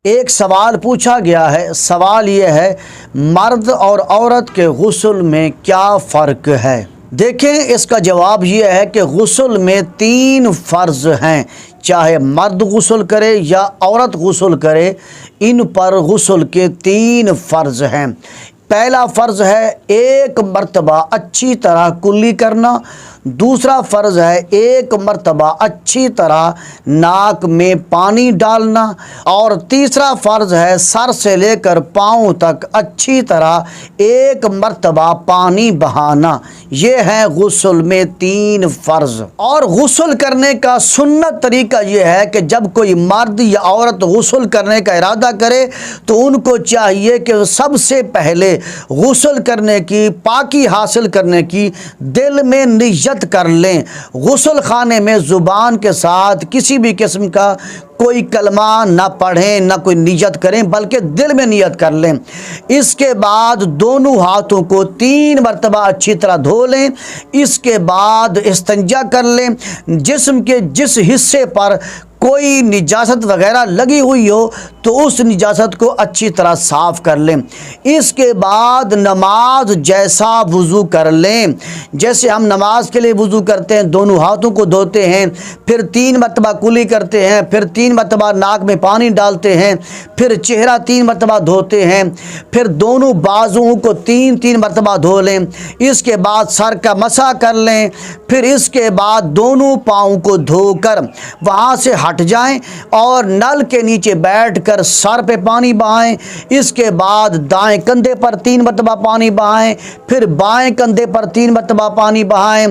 ایک سوال پوچھا گیا ہے۔ سوال یہ ہے، مرد اور عورت کے غسل میں کیا فرق ہے؟ دیکھیں، اس کا جواب یہ ہے کہ غسل میں 3 فرض ہیں۔ چاہے مرد غسل کرے یا عورت غسل کرے، ان پر غسل کے 3 فرض ہیں۔ پہلا فرض ہے 1 مرتبہ اچھی طرح کلی کرنا۔ دوسرا فرض ہے 1 مرتبہ اچھی طرح ناک میں پانی ڈالنا۔ اور تیسرا فرض ہے سر سے لے کر پاؤں تک اچھی طرح 1 مرتبہ پانی بہانا۔ یہ ہے غسل میں 3 فرض۔ اور غسل کرنے کا سنت طریقہ یہ ہے کہ جب کوئی مرد یا عورت غسل کرنے کا ارادہ کرے تو ان کو چاہیے کہ سب سے پہلے غسل کرنے کی، پاکی حاصل کرنے کی دل میں نیت کر لیں۔ غسل خانے میں زبان کے ساتھ کسی بھی قسم کا کوئی کلمہ نہ پڑھیں، نہ کوئی نیت کریں، بلکہ دل میں نیت کر لیں۔ اس کے بعد دونوں ہاتھوں کو 3 مرتبہ اچھی طرح دھو لیں۔ اس کے بعد استنجا کر لیں۔ جسم کے جس حصے پر کوئی نجاست وغیرہ لگی ہوئی ہو تو اس نجاست کو اچھی طرح صاف کر لیں۔ اس کے بعد نماز جیسا وضو کر لیں۔ جیسے ہم نماز کے لیے وضو کرتے ہیں، دونوں ہاتھوں کو دھوتے ہیں، پھر 3 مرتبہ کلی کرتے ہیں، پھر 3 مرتبہ ناک میں پانی ڈالتے ہیں، پھر چہرہ 3 مرتبہ دھوتے ہیں، پھر دونوں بازوؤں کو 3 مرتبہ دھو لیں۔ اس کے بعد سر کا مسح کر لیں۔ پھر اس کے بعد دونوں پاؤں کو دھو کر وہاں سے ہٹ جائیں اور نل کے نیچے بیٹھ کر سر پہ پانی بہائیں۔ اس کے بعد دائیں کندھے پر 3 مرتبہ پانی بہائیں، پھر بائیں کندھے پر 3 مرتبہ پانی بہائیں،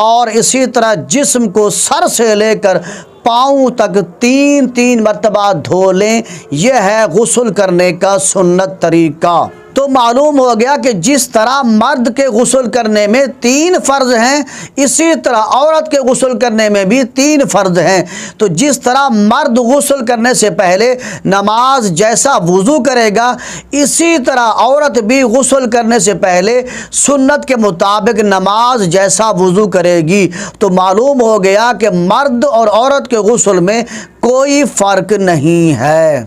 اور اسی طرح جسم کو سر سے لے کر پاؤں تک 3 مرتبہ دھو لیں۔ یہ ہے غسل کرنے کا سنت طریقہ۔ تو معلوم ہو گیا کہ جس طرح مرد کے غسل کرنے میں 3 فرض ہیں، اسی طرح عورت کے غسل کرنے میں بھی 3 فرض ہیں۔ تو جس طرح مرد غسل کرنے سے پہلے نماز جیسا وضو کرے گا، اسی طرح عورت بھی غسل کرنے سے پہلے سنت کے مطابق نماز جیسا وضو کرے گی۔ تو معلوم ہو گیا کہ مرد اور عورت کے غسل میں کوئی فرق نہیں ہے۔